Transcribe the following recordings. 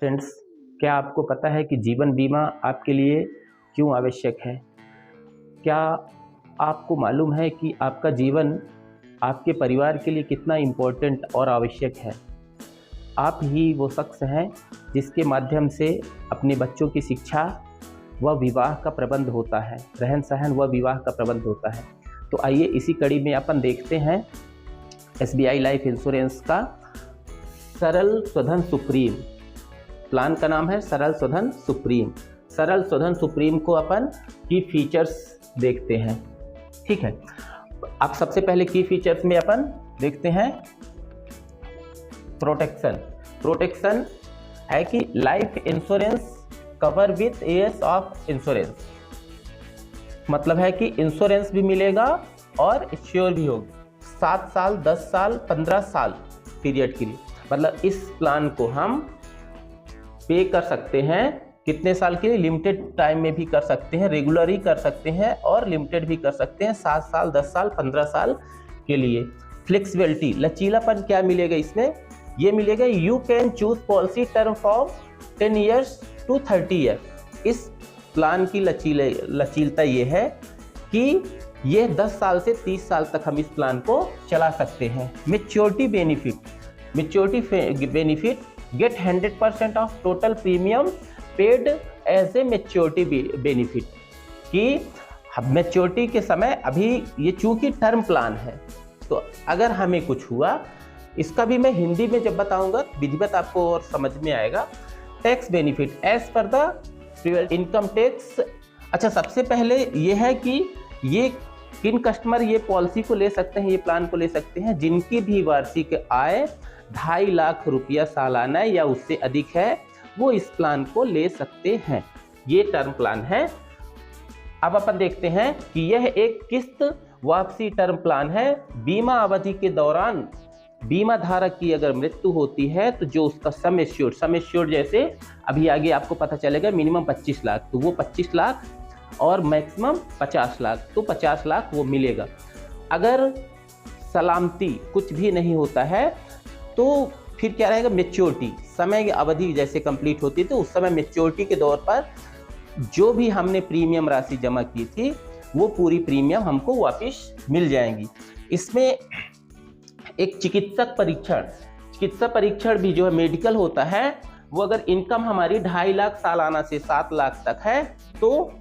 Friends, क्या आपको पता है कि जीवन बीमा आपके लिए क्यों आवश्यक है? क्या आपको मालूम है कि आपका जीवन आपके परिवार के लिए कितना इम्पोर्टेंट और आवश्यक है? आप ही वो शख्स हैं जिसके माध्यम से अपने बच्चों की शिक्षा व विवाह का प्रबंध होता है, रहन-सहन व विवाह का प्रबंध होता है। तो आइए इसी कड़ी में अपन देखते हैं एसबीआई लाइफ इंश्योरेंस का सरल स्वधन सुप्रीम प्लान का नाम है सरल स्वधन सुप्रीम। सरल स्वधन सुप्रीम को अपन की फीचर्स देखते हैं। ठीक है, अब सबसे पहले की फीचर्स में अपन देखते हैं प्रोटेक्शन है कि life insurance cover with years of insurance, मतलब है कि इंश्योरेंस भी मिलेगा और इंश्योर भी होगा 7 साल 10 साल 15 साल पीरियड के लिए। मतलब इस प्लान को हम पे कर सकते हैं कितने साल के लिए? लिमिटेड टाइम में भी कर सकते हैं, रेगुलर ही कर सकते हैं और लिमिटेड भी कर सकते हैं, 7 साल 10 साल 15 साल के लिए। फ्लेक्सिबिलिटी, लचीलापन क्या मिलेगा इसमें? ये मिलेगा you can choose policy term from 10 years to 30 year. इस प्लान की लचीलता ये है कि ये 10 साल से 30 साल तक हम इस प्लान को चला सकते हैं। Maturity benefit get 100% of total premium paid as a maturity benefit, कि मैच्योरिटी के समय अभी ये चूंकि टर्म प्लान है तो अगर हमें कुछ हुआ, इसका भी मैं हिंदी में जब बताऊंगा विधिवत आपको और समझ में आएगा। Tax benefit as per the income tax. अच्छा, सबसे पहले ये है कि ये किन कस्टमर ये पॉलिसी को ले सकते हैं, ये प्लान को ले सकते हैं? जिनकी भी वार्षिक आय 2.5 लाख रुपया सालाना या उससे अधिक है, वो इस प्लान को ले सकते हैं। ये टर्म प्लान है। अब अपन देखते हैं कि यह एक किस्त वापसी टर्म प्लान है। बीमा अवधि के दौरान बीमा धारक की अगर मृत्यु होती है तो जो उसका सम एश्योर्ड जैसे अभी आगे आपको पता चलेगा, मिनिमम 25 लाख, तो वो 25 लाख और मैक्सिमम 50 लाख, तो 50 लाख वो मिलेगा। अगर सलामती कुछ भी नहीं होता है तो फिर क्या रहेगा? मैच्योरिटी, समय की अवधि जैसे कंप्लीट होती है तो उस समय मैच्योरिटी के दौर पर जो भी हमने प्रीमियम राशि जमा की थी वो पूरी प्रीमियम हमको वापस मिल जाएंगी। इसमें एक चिकित्सा परीक्षण भी जो है मेडिकल होता है, वो अगर इनकम हमारी 2.5 लाख सालाना से 7 लाख तक है तो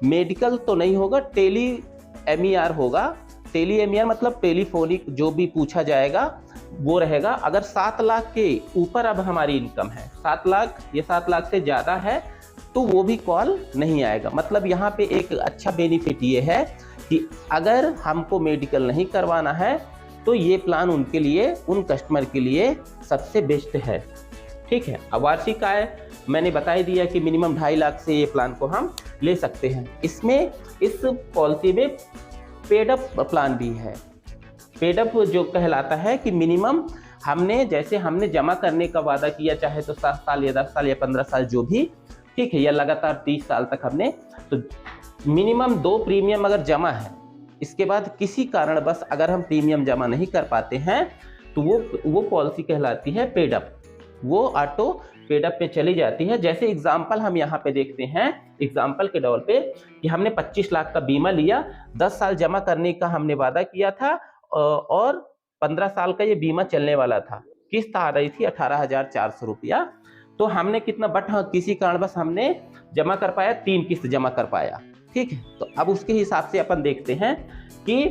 मेडिकल तो नहीं होगा, टेली एमईआर होगा। टेली एमईआर मतलब टेलीफोनिक जो भी पूछा जाएगा वो रहेगा। अगर 7 लाख के ऊपर अब हमारी इनकम है, 7 लाख या 7 लाख से ज़्यादा है, तो वो भी कॉल नहीं आएगा। मतलब यहाँ पे एक अच्छा बेनिफिट ये है कि अगर हमको मेडिकल नहीं करवाना है तो ये प्लान उनके लिए, उन कस्टमर के लिए सबसे बेस्ट है। ठीक है, अब वार्षिक आय मैंने बता ही दिया कि मिनिमम 2.5 लाख से ये प्लान को हम ले सकते हैं। इसमें इस पॉलिसी में पेड अप प्लान भी है। पेड अप जो कहलाता है कि मिनिमम हमने जमा करने का वादा किया, चाहे तो 7 साल या 10 साल या 15 साल जो भी, ठीक है, या लगातार 30 साल तक हमने, तो मिनिमम 2 प्रीमियम अगर जमा है, इसके बाद किसी कारण बस अगर हम प्रीमियम जमा नहीं कर पाते हैं तो वो पॉलिसी कहलाती है पेड अप। वो ऑटो पेड अप पे चली जाती है। जैसे एग्जाम्पल हम यहाँ पे देखते हैं, एग्जाम्पल के तौर पे कि हमने 25 लाख का बीमा लिया, 10 साल जमा करने का हमने वादा किया था और 15 साल का ये बीमा चलने वाला था। किस्त आ रही थी 18,400 रुपया, तो हमने कितना किसी कारणवश हमने जमा कर पाया, 3 किस्त जमा कर पाया। ठीक है, तो अब उसके हिसाब से अपन देखते हैं कि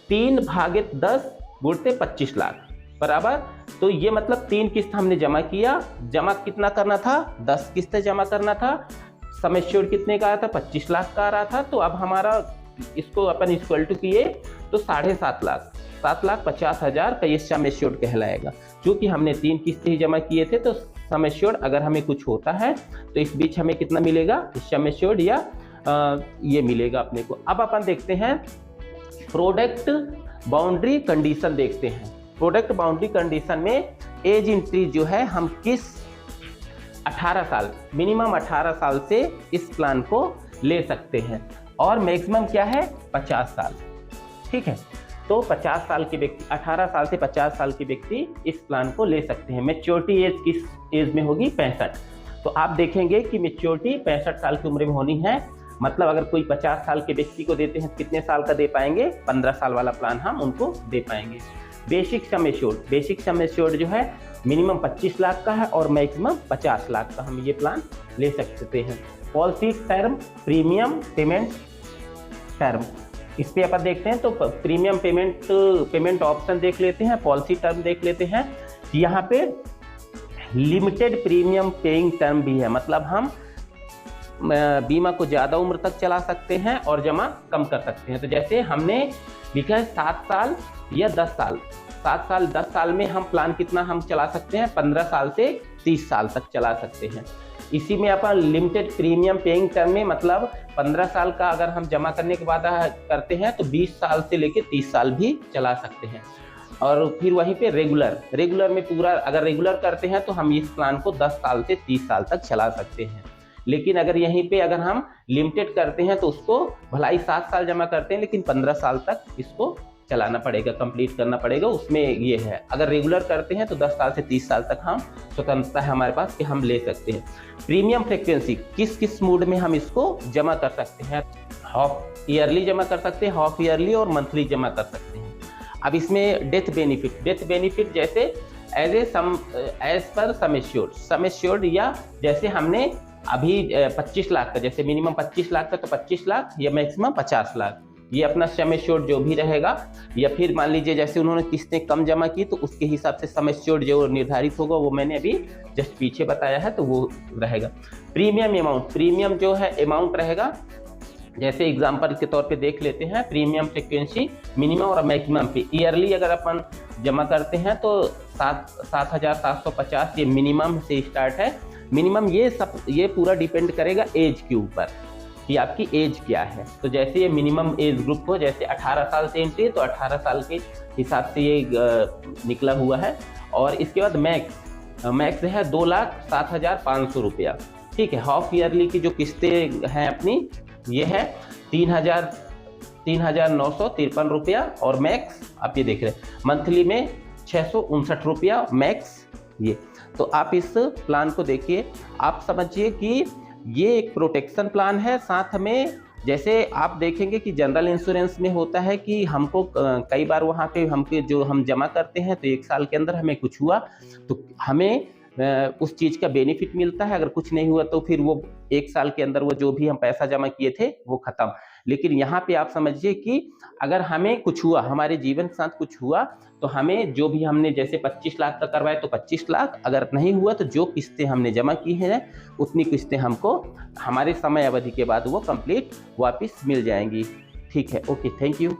3/10 गुणते 25 लाख बराबर, तो ये मतलब 3 किस्त हमने जमा किया। जमा कितना करना था? 10 किस्तें जमा करना था। सम एश्योर्ड कितने का आया था? 25 लाख का आ रहा था। तो अब हमारा इसको अपन इक्वल टू किए तो 7.5 लाख, 7,50,000 का ये सम एश्योर्ड कहलाएगा। क्योंकि हमने 3 किस्तें ही जमा किए थे तो सम एश्योर्ड अगर हमें कुछ होता है तो इस बीच हमें कितना मिलेगा? सम एश्योर्ड या ये मिलेगा अपने को। अब अपन देखते हैं प्रोडक्ट बाउंड्री कंडीशन देखते हैं। प्रोडक्ट बाउंड्री कंडीशन में एज इंक्रीज जो है, हम किस 18 साल, मिनिमम 18 साल से इस प्लान को ले सकते हैं और मैक्सिमम क्या है? 50 साल। ठीक है, तो 50 साल के व्यक्ति, 18 साल से 50 साल के व्यक्ति इस प्लान को ले सकते हैं। मैच्योरिटी एज किस एज में होगी? 65। तो आप देखेंगे कि मैच्योरिटी 65 साल की उम्र में होनी है। मतलब अगर कोई 50 साल के व्यक्ति को देते हैं कितने साल का दे पाएंगे, 15 साल वाला प्लान हम उनको दे पाएंगे। बेसिक सम एश्योर्ड जो है मिनिमम 25 लाख का है और मैक्सिमम 50 लाख का हम ये प्लान ले सकते हैं। Policy term, premium payment term, इस पे अपन देखते हैं तो प्रीमियम पेमेंट ऑप्शन देख लेते हैं, पॉलिसी टर्म देख लेते हैं। यहाँ पे लिमिटेड प्रीमियम पेइंग टर्म भी है, मतलब हम बीमा को ज़्यादा उम्र तक चला सकते हैं और जमा कम कर सकते हैं। तो जैसे हमने लिखा है 7 साल या 10 साल, 7 साल 10 साल में हम प्लान कितना हम चला सकते हैं, 15 साल से 30 साल तक चला सकते हैं। इसी में अपन लिमिटेड प्रीमियम पेइंग टर्म में मतलब 15 साल का अगर हम जमा करने के बाद करते हैं तो 20 साल से लेकर 30 साल भी चला सकते हैं। और फिर वहीं पे रेगुलर में पूरा अगर रेगुलर करते हैं तो हम इस प्लान को 10 साल से 30 साल तक चला सकते हैं। लेकिन अगर यहीं पे अगर हम लिमिटेड करते हैं तो उसको भला ही 7 साल जमा करते हैं लेकिन 15 साल तक इसको चलाना पड़ेगा, कंप्लीट करना पड़ेगा। उसमें ये है अगर रेगुलर करते हैं तो 10 साल से 30 साल तक हम स्वतंत्रता है हमारे पास कि हम ले सकते हैं। प्रीमियम फ्रिक्वेंसी किस मूड में हम इसको जमा कर सकते हैं, हाफ ईयरली जमा कर सकते हैं, हाफ ईयरली और मंथली जमा कर सकते हैं। अब इसमें डेथ बेनिफिट जैसे एज पर सम एश्योर्ड या जैसे हमने अभी 25 लाख का, जैसे मिनिमम 25 लाख का तो 25 लाख या मैक्सिमम 50 लाख, ये अपना सम एश्योर्ड जो भी रहेगा। या फिर मान लीजिए जैसे उन्होंने किस्तें कम जमा की तो उसके हिसाब से सम एश्योर्ड जो निर्धारित होगा वो मैंने अभी जस्ट पीछे बताया है तो वो रहेगा। प्रीमियम जो है अमाउंट रहेगा, जैसे एग्जाम्पल के तौर पे देख लेते हैं प्रीमियम फ्रिक्वेंसी मिनिमम और मैक्सिमम पे। ईयरली अगर अपन जमा करते हैं तो 7,750 ये मिनिमम से स्टार्ट है। मिनिमम ये पूरा डिपेंड करेगा एज के ऊपर कि आपकी एज क्या है। तो जैसे ये मिनिमम एज ग्रुप हो, जैसे 18 साल से एंट्री तो 18 साल के हिसाब से ये निकला हुआ है। और इसके बाद मैक्स है 2,07,500 रुपया, ठीक है। हाफ ईयरली की जो किस्तें हैं अपनी ये है 3,953 रुपया और मैक्स आप ये देख रहे हैं मंथली में 659 रुपया मैक्स ये। तो आप इस प्लान को देखिए, आप समझिए कि ये एक प्रोटेक्शन प्लान है। साथ में जैसे आप देखेंगे कि जनरल इंश्योरेंस में होता है कि हमको कई बार वहाँ पे हम जमा करते हैं तो 1 साल के अंदर हमें कुछ हुआ तो हमें उस चीज़ का बेनिफिट मिलता है, अगर कुछ नहीं हुआ तो फिर वो 1 साल के अंदर वो जो भी हम पैसा जमा किए थे वो खत्म। लेकिन यहाँ पे आप समझिए कि अगर हमें कुछ हुआ, हमारे जीवन के साथ कुछ हुआ तो हमें जो भी हमने जैसे 25 लाख का करवाए तो 25 लाख, अगर नहीं हुआ तो जो किस्तें हमने जमा की हैं उतनी किस्तें हमको हमारे समय अवधि के बाद वो कंप्लीट वापस मिल जाएंगी। ठीक है, ओके, थैंक यू।